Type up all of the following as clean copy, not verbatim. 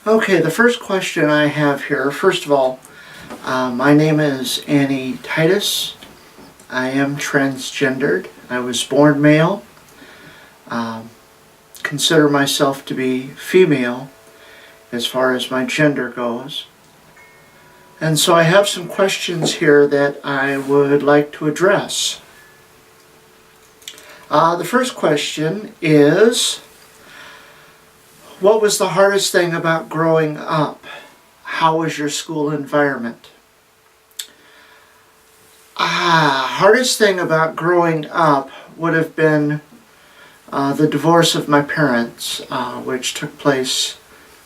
Okay, the first question I have here, first of all, my name is Annie Titus. I am transgendered. I was born male. Um, Consider myself to be female as far as my gender goes. And so I have some questions here that I would like to address. The first question is, what was the hardest thing about growing up? How was your school environment? Hardest thing about growing up would have been the divorce of my parents, which took place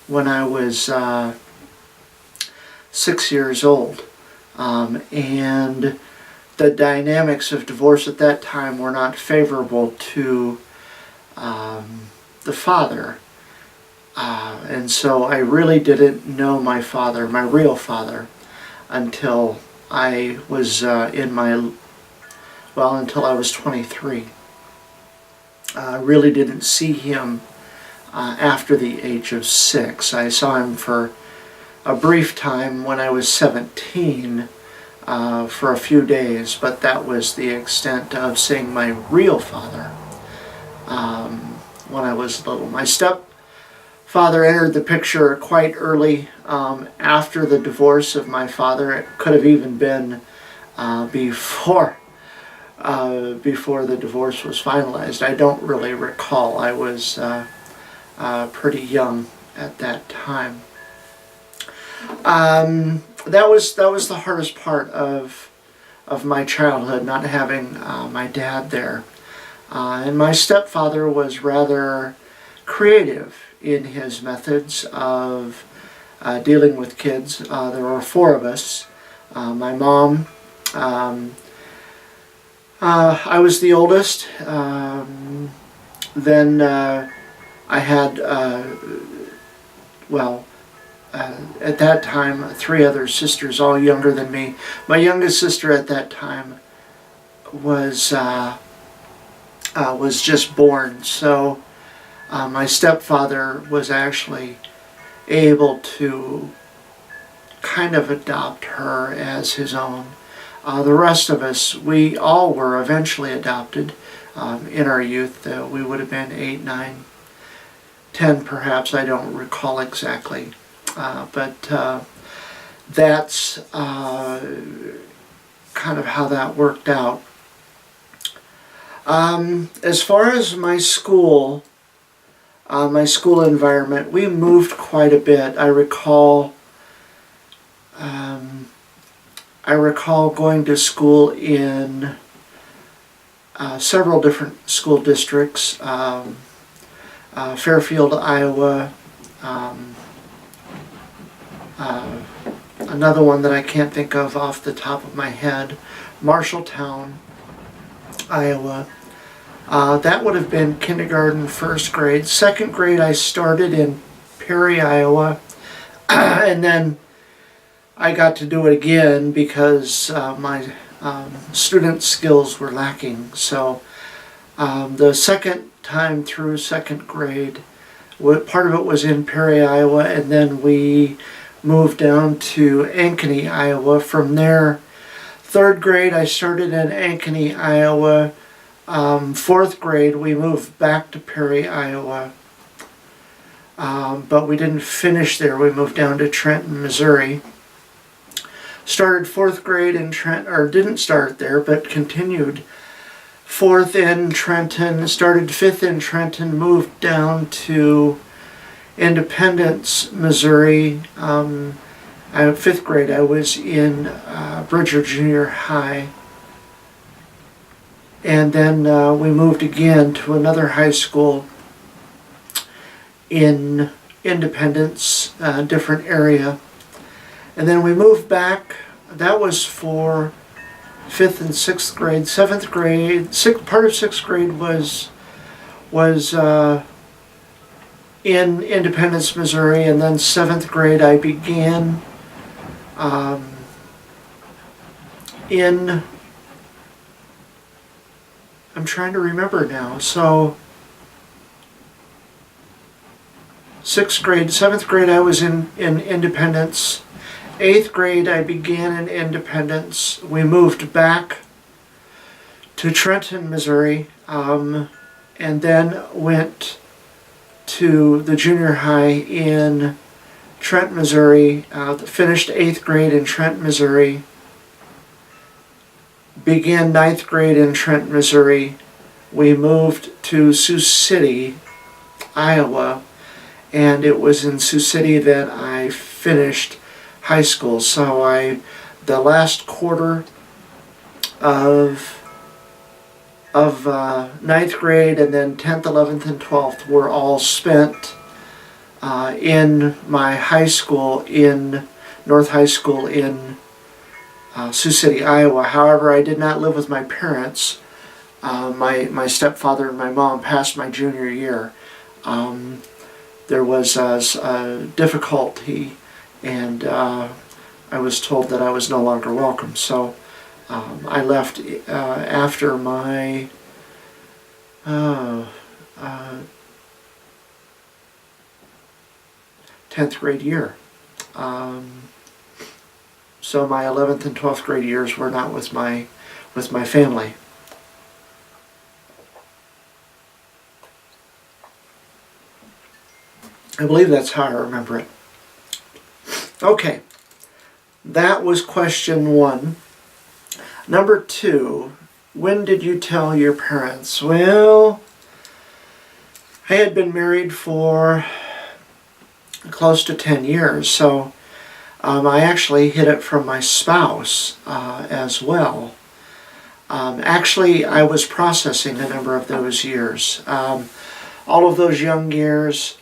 when I was 6 years old. And the dynamics of divorce at that time were not favorable to the father. And so I really didn't know my father, my real father, until I was until I was 23. I really didn't see him after the age of 6. I saw him for a brief time when I was 17 for a few days, but that was the extent of seeing my real father when I was little. My stepfather entered the picture quite early after the divorce of my father. It could have even been before the divorce was finalized. I don't really recall. I was pretty young at that time. That was the hardest part of my childhood, not having my dad there. And my stepfather was rather creative in his methods of dealing with kids. There were 4 of us. My mom, I was the oldest. Then I had, at that time, 3 other sisters, all younger than me. My youngest sister at that time was just born, so my stepfather was actually able to kind of adopt her as his own. The rest of us, we all were eventually adopted in our youth. We would have been 8, 9, 10 perhaps, I don't recall exactly. But that's kind of how that worked out. As far as my school environment, we moved quite a bit. I recall going to school in several different school districts. Fairfield, Iowa. Another one that I can't think of off the top of my head, Marshalltown, Iowa. That would have been kindergarten, 1st grade. 2nd grade I started in Perry, Iowa, and then I got to do it again because my student skills were lacking. So the second time through 2nd grade, part of it was in Perry, Iowa, and then we moved down to Ankeny, Iowa. From there, 3rd grade I started in Ankeny, Iowa. 4th grade we moved back to Perry, Iowa. But we didn't finish there. We moved down to Trenton, Missouri. Started 4th grade in Trenton, or didn't start there, but continued 4th in Trenton, started 5th in Trenton, moved down to Independence, Missouri. 5th grade I was in Bridger Junior High. And then we moved again to another high school in Independence, a different area. And then we moved back. That was for 5th and 6th grade. 7th grade, part of 6th grade was in Independence, Missouri, and then 7th grade I began I'm trying to remember now. So 6th grade, 7th grade I was in Independence. 8th grade I began in Independence. We moved back to Trenton, Missouri, and then went to the junior high in Trenton, Missouri. Finished 8th grade in Trenton, Missouri. Began 9th grade in Trenton, Missouri. We moved to Sioux City, Iowa, and it was in Sioux City that I finished high school. So the last quarter of 9th grade and then 10th, 11th, and 12th were all spent in my high school North High School in Sioux City, Iowa. However, I did not live with my parents. My stepfather and my mom passed my junior year. There was difficulty, and I was told that I was no longer welcome. So I left after my 10th grade year. So my 11th and 12th grade years were not with my family. I believe that's how I remember it. Okay, that was question 1. Number 2, when did you tell your parents? Well, I had been married for close to 10 years, so I actually hid it from my spouse as well. Actually, I was processing a number of those years. All of those young years,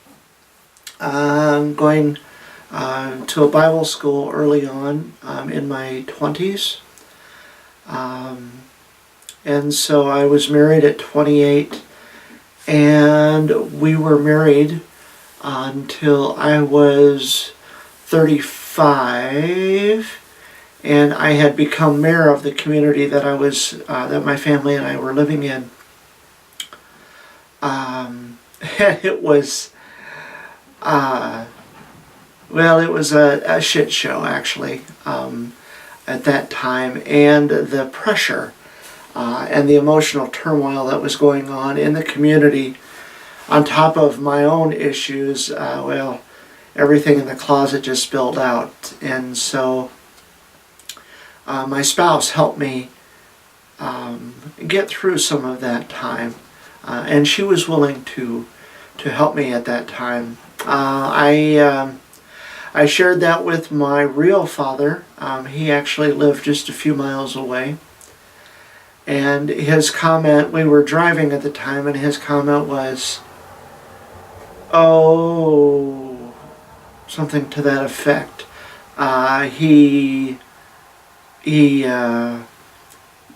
going to a Bible school early on in my 20s. And so I was married at 28, and we were married until I was 35, and I had become mayor of the community that that my family and I were living in. And it was, it was a shit show, actually, at that time, and the pressure and the emotional turmoil that was going on in the community, on top of my own issues, everything in the closet just spilled out. And so my spouse helped me get through some of that time, and she was willing to help me at that time. I shared that with my real father. He actually lived just a few miles away. And his comment, we were driving at the time, and his comment was, oh, something to that effect. He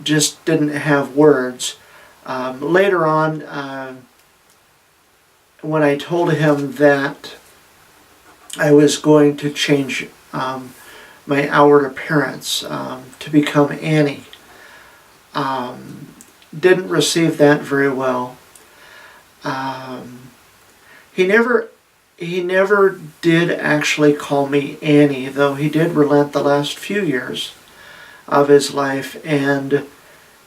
just didn't have words. Later on, when I told him that I was going to change my outward appearance to become Annie, didn't receive that very well. He never did actually call me Annie, though he did relent the last few years of his life, and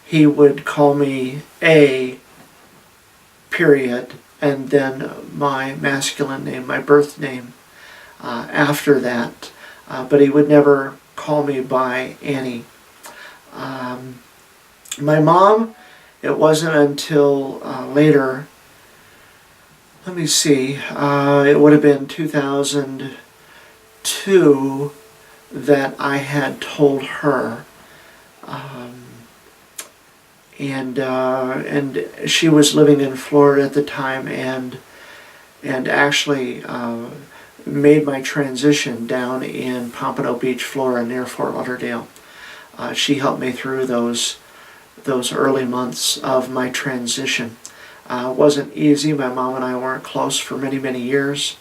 he would call me A, period, and then my masculine name, my birth name, after that. But he would never call me by Annie. My mom, it wasn't until later, let me see, it would have been 2002 that I had told her. And she was living in Florida at the time, and actually made my transition down in Pompano Beach, Florida, near Fort Lauderdale. She helped me through those early months of my transition. It wasn't easy. My mom and I weren't close for many, many years.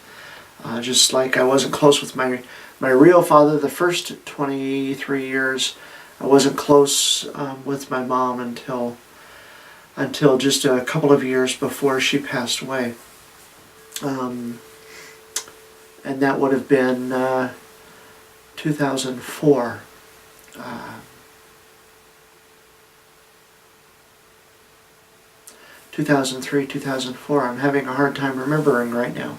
Just like I wasn't close with my real father the first 23 years. I wasn't close with my mom until just a couple of years before she passed away. and that would have been 2004. 2003, 2004. I'm having a hard time remembering right now.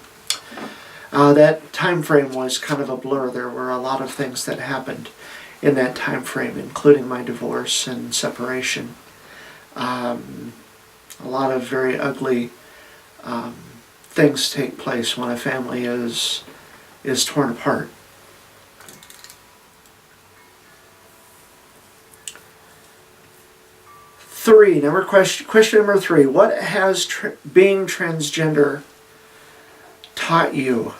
That time frame was kind of a blur. There were a lot of things that happened in that time frame, including my divorce and separation. A lot of very ugly things take place when a family is torn apart. Question number 3. What has being transgender taught you?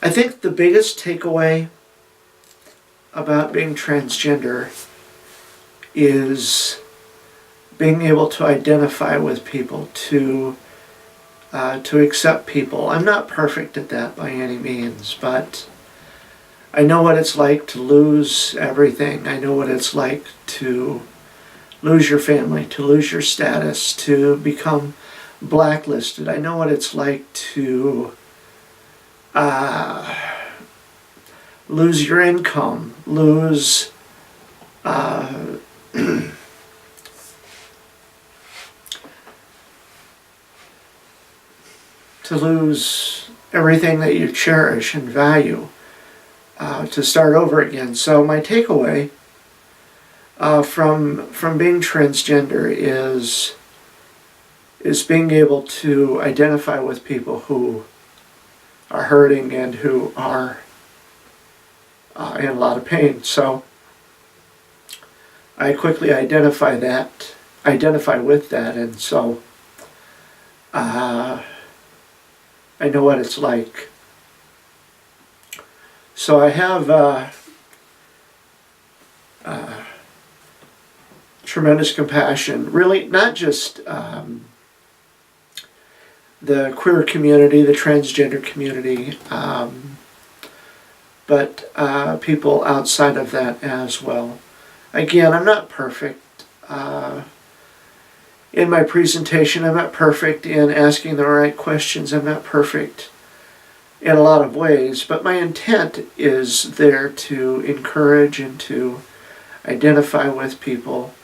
I think the biggest takeaway about being transgender is being able to identify with people, to accept people. I'm not perfect at that by any means, but I know what it's like to lose everything. I know what it's like to lose your family, to lose your status, to become blacklisted. I know what it's like to lose your income, lose to lose everything that you cherish and value, to start over again. So my takeaway from being transgender is being able to identify with people who are hurting and who are in a lot of pain. So I quickly identify with that, and so I know what it's like. So I have tremendous compassion, really, not just the queer community, the transgender community, but people outside of that as well. Again, I'm not perfect in my presentation. I'm not perfect in asking the right questions. I'm not perfect in a lot of ways, but my intent is there to encourage and to identify with people,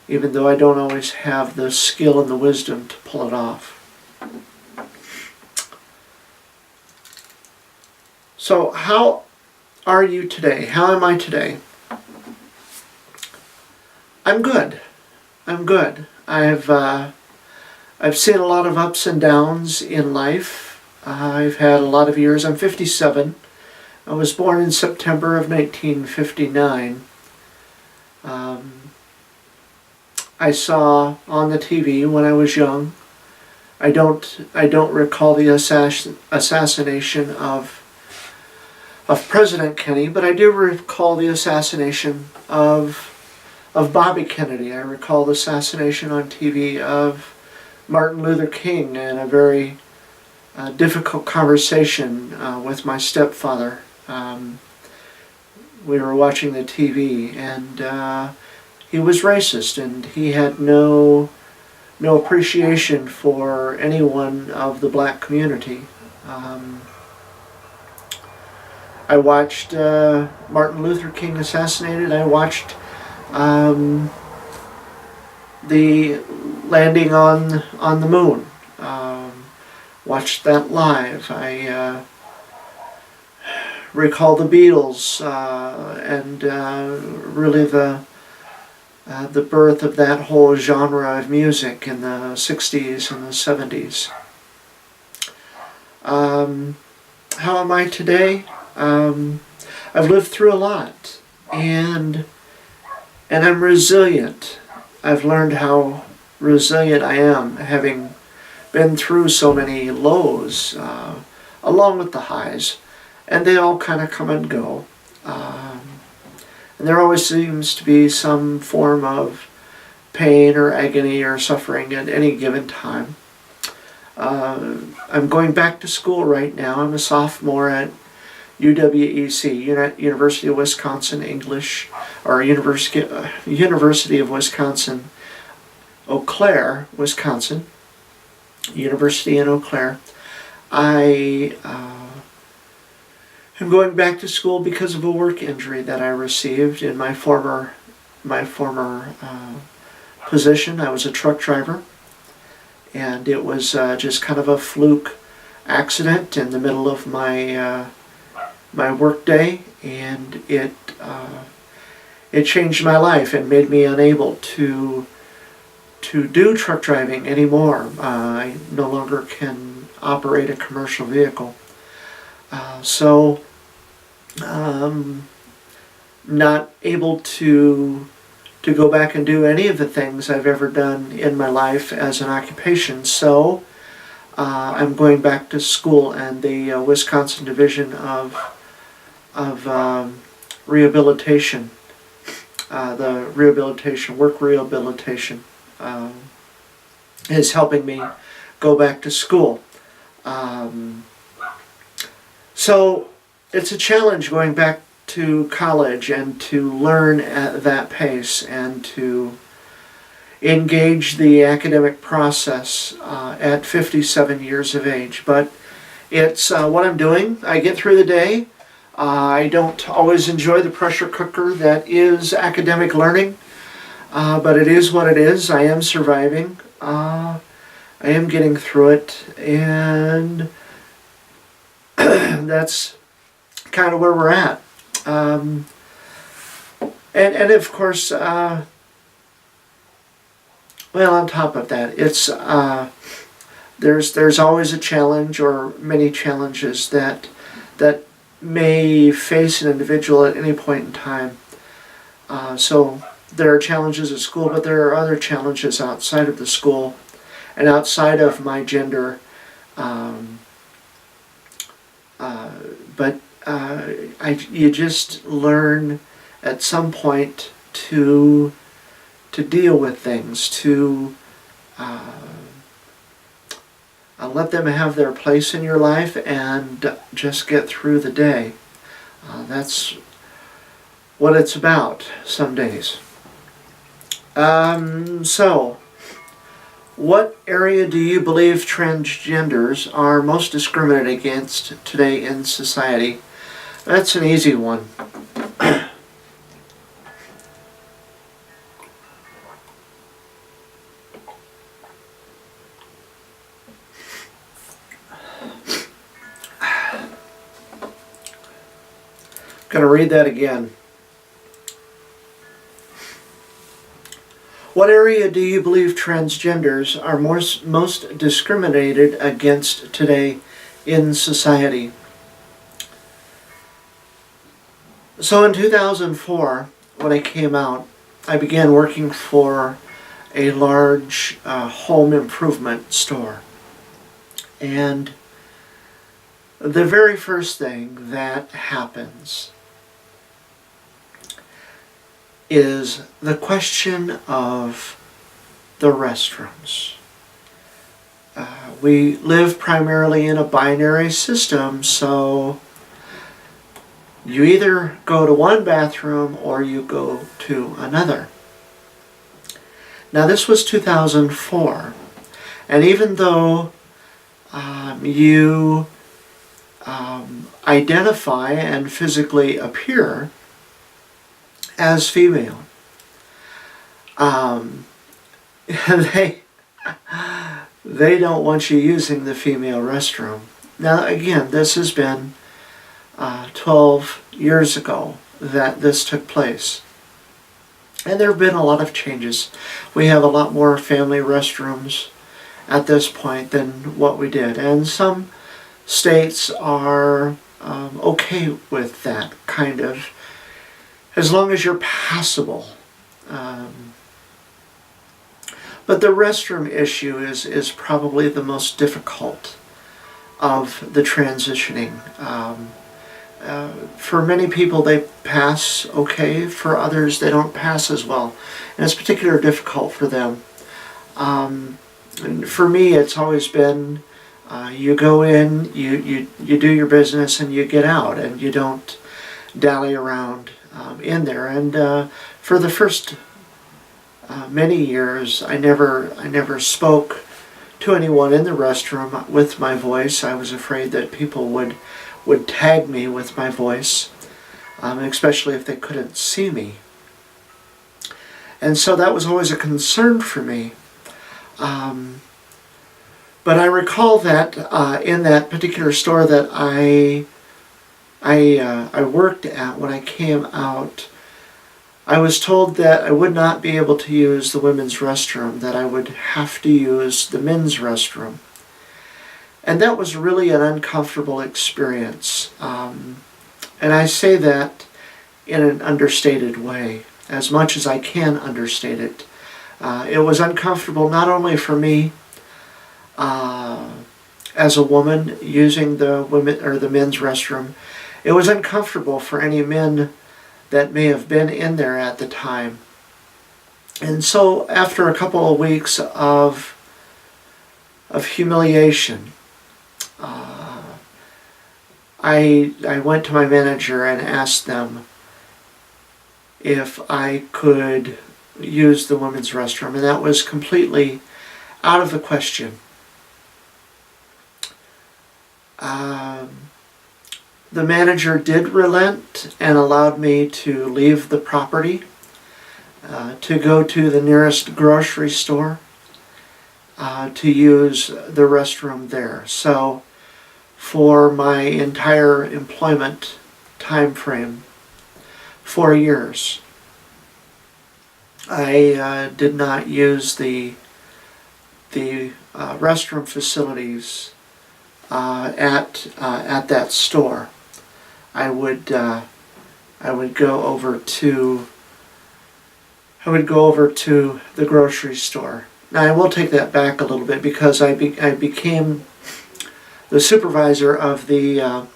even though I don't always have the skill and the wisdom to pull it off. So how are you today? How am I today? I'm good. I'm good. I've seen a lot of ups and downs in life. I've had a lot of years. I'm 57. I was born in September of 1959. I saw on the TV when I was young. I don't recall the assassination of President Kennedy, but I do recall the assassination of Bobby Kennedy. I recall the assassination on TV of Martin Luther King, and a very difficult conversation with my stepfather. We were watching the TV, and he was racist, and he had no appreciation for anyone of the black community. I watched Martin Luther King assassinated. I watched the landing on the moon. Watched that live. I recall the Beatles and really the birth of that whole genre of music in the 60s and the 70s. How am I today? I've lived through a lot, and I'm resilient. I've learned how resilient I am, having been through so many lows, along with the highs, and they all kind of come and go. And there always seems to be some form of pain or agony or suffering at any given time. I'm going back to school right now. I'm a sophomore at UWEC, University of Wisconsin English, or University of Wisconsin, Eau Claire, Wisconsin. University in Eau Claire. I am going back to school because of a work injury that I received in my former position. I was a truck driver, and it was just kind of a fluke accident in the middle of my my work day, and it changed my life and made me unable to do truck driving anymore. I no longer can operate a commercial vehicle. So not able to go back and do any of the things I've ever done in my life as an occupation. So I'm going back to school, and the Wisconsin Division of Rehabilitation, the work rehabilitation, is helping me go back to school. So it's a challenge going back to college and to learn at that pace and to engage the academic process at 57 years of age. But it's what I'm doing. I get through the day. I don't always enjoy the pressure cooker that is academic learning, but it is what it is. I am surviving. I am getting through it, and that's kind of where we're at. And of course, well, on top of that, it's there's always a challenge or many challenges that may face an individual at any point in time. So there are challenges at school, but there are other challenges outside of the school and outside of my gender. You just learn at some point to deal with things, to let them have their place in your life and just get through the day. That's what it's about some days. So, what area do you believe transgenders are most discriminated against today in society? That's an easy one. Going to read that again. What area do you believe transgenders are most discriminated against today in society? So in 2004, when I came out, I began working for a large home improvement store. And the very first thing that happens is the question of the restrooms. We live primarily in a binary system, so you either go to one bathroom or you go to another. Now this was 2004, and even though you identify and physically appear as female, they don't want you using the female restroom. Now again, this has been 12 years ago that this took place. And there have been a lot of changes. We have a lot more family restrooms at this point than what we did. And some states are okay with that kind of, as long as you're passable. But the restroom issue is probably the most difficult of the transitioning. For many people they pass okay, for others they don't pass as well. And it's particularly difficult for them. And for me it's always been, you go in, you do your business and you get out, and you don't dally around in there. And for the first many years I never spoke to anyone in the restroom with my voice. I was afraid that people would tag me with my voice, especially if they couldn't see me. And so that was always a concern for me. But I recall that in that particular store that I worked at when I came out, I was told that I would not be able to use the women's restroom, that I would have to use the men's restroom. And that was really an uncomfortable experience. And I say that in an understated way, as much as I can understate it. It was uncomfortable not only for me as a woman using the women or the men's restroom. It was uncomfortable for any men that may have been in there at the time. And so after a couple of weeks of humiliation, I went to my manager and asked them if I could use the women's restroom, and that was completely out of the question. The manager did relent and allowed me to leave the property, to go to the nearest grocery store, to use the restroom there. So for my entire employment time frame, 4 years, I did not use the restroom facilities at that store. I would go over to the grocery store. Now I will take that back a little bit, because I became the supervisor of the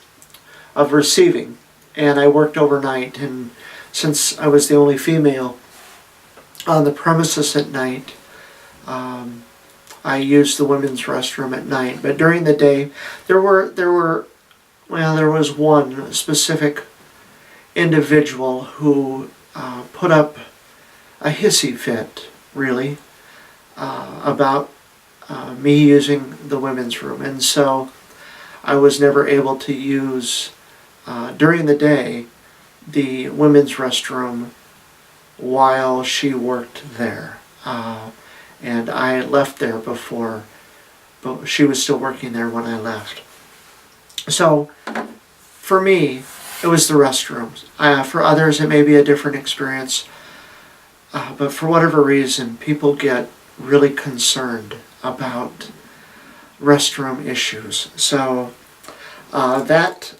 of receiving, and I worked overnight. And since I was the only female on the premises at night, I used the women's restroom at night. But during the day, there was one specific individual who put up a hissy fit, really, about me using the women's room. And so I was never able to use, during the day, the women's restroom while she worked there. And I left there before, but she was still working there when I left. So for me, it was the restrooms. For others, it may be a different experience. But for whatever reason, people get really concerned about restroom issues. So that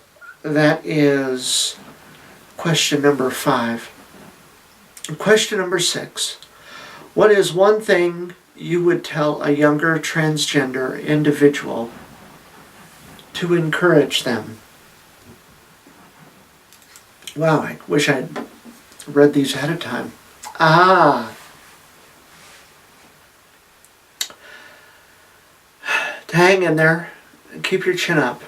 is question number 5. Question number 6. What is one thing you would tell a younger transgender individual to encourage them? Wow, I wish I'd read these ahead of time. To hang in there and keep your chin up.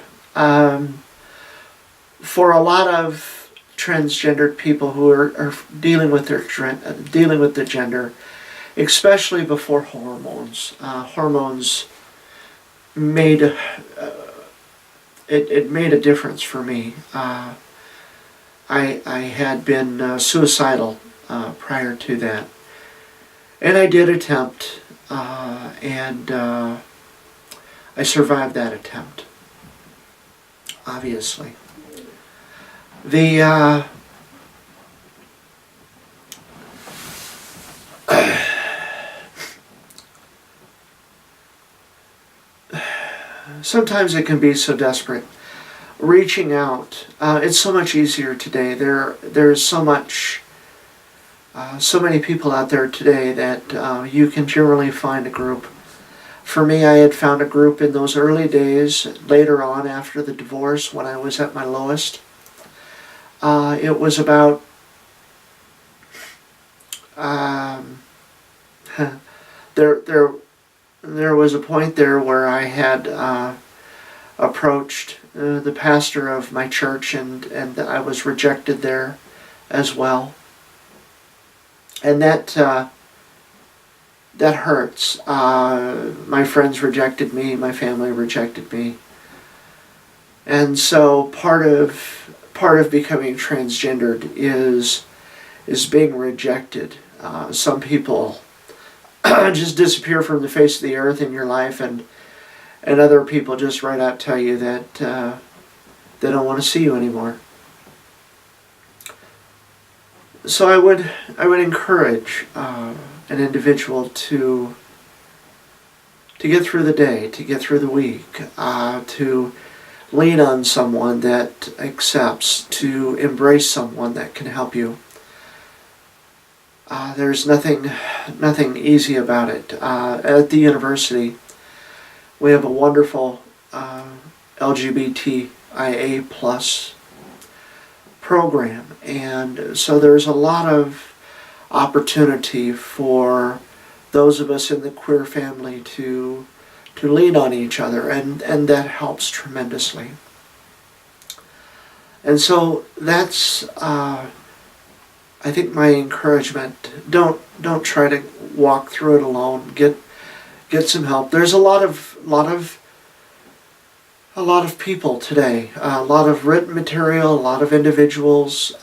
For a lot of transgendered people who are dealing with the gender, especially before hormones, hormones made it made a difference for me. I had been suicidal prior to that, and I did attempt, and I survived that attempt, obviously. Sometimes it can be so desperate. Reaching out, it's so much easier today. There's so many people out there today that you can generally find a group. For me, I had found a group in those early days, later on after the divorce, when I was at my lowest. It was about there was a point there where I had approached the pastor of my church, and I was rejected there as well. And that that hurts. My friends rejected me, my family rejected me. And so part of becoming transgendered is being rejected. Some people just disappear from the face of the earth in your life, and other people just right out tell you that they don't want to see you anymore. So I would encourage an individual to get through the day, to get through the week, to lean on someone that accepts, to embrace someone that can help you. There's nothing easy about it. At the university, we have a wonderful LGBTIA plus program, and so there's a lot of opportunity for those of us in the queer family to lean on each other, and that helps tremendously. And so that's I think my encouragement. Don't try to walk through it alone. Get some help. There's a lot of people today, a lot of written material, a lot of individuals,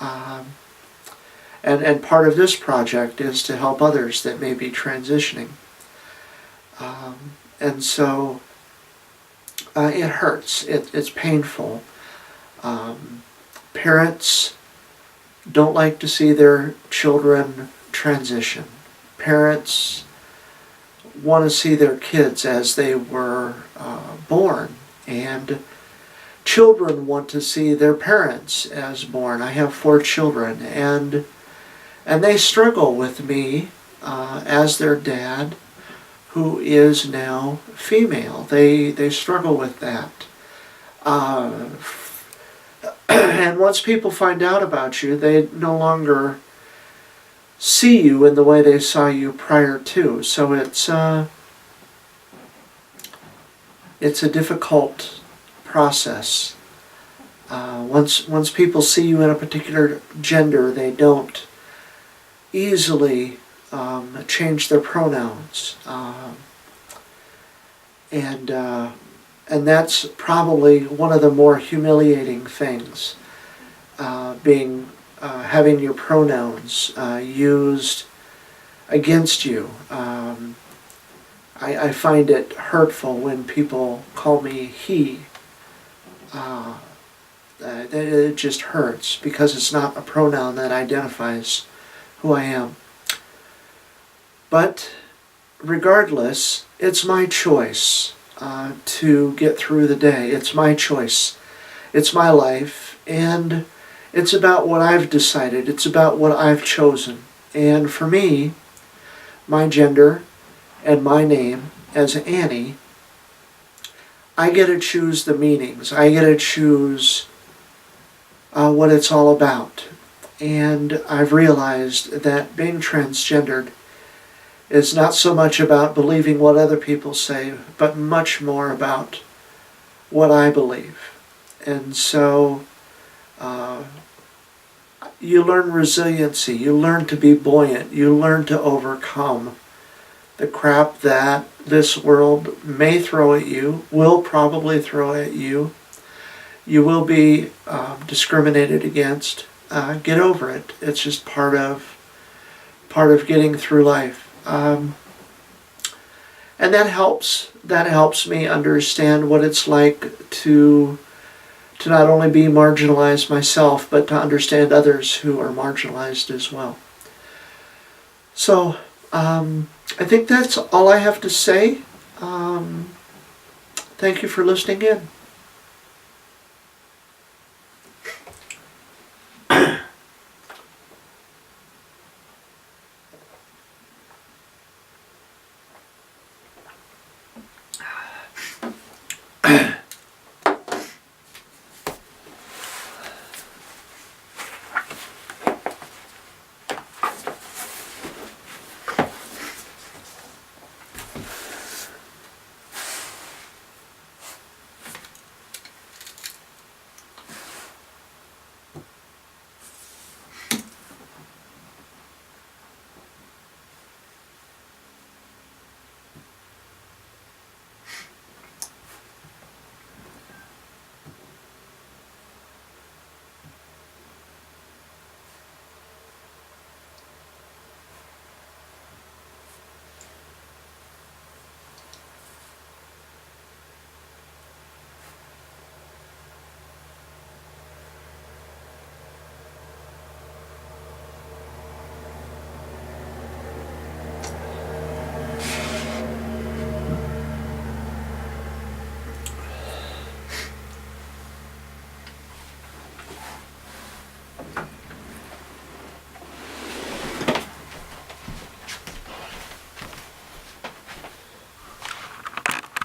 and part of this project is to help others that may be transitioning. And so it hurts. It's painful. Parents don't like to see their children transition. Parents want to see their kids as they were born, and children want to see their parents as born. I have 4 children, and they struggle with me as their dad, who is now female. They struggle with that. And once people find out about you, they no longer see you in the way they saw you prior to. So it's a difficult process. Once people see you in a particular gender, they don't easily change their pronouns, and that's probably one of the more humiliating things, having your pronouns used against you. I find it hurtful when people call me he. It just hurts because it's not a pronoun that identifies who I am. But regardless, it's my choice to get through the day. It's my choice. It's my life, and it's about what I've decided. It's about what I've chosen. And for me, my gender and my name as Annie, I get to choose the meanings. I get to choose what it's all about. And I've realized that being transgendered is not so much about believing what other people say, but much more about what I believe. And so you learn resiliency, you learn to be buoyant, you learn to overcome the crap that this world may throw at you, will probably throw at you. You will be discriminated against. Get over it. It's just part of getting through life. And that helps me understand what it's like to not only be marginalized myself, but to understand others who are marginalized as well. So I think that's all I have to say. Thank you for listening in.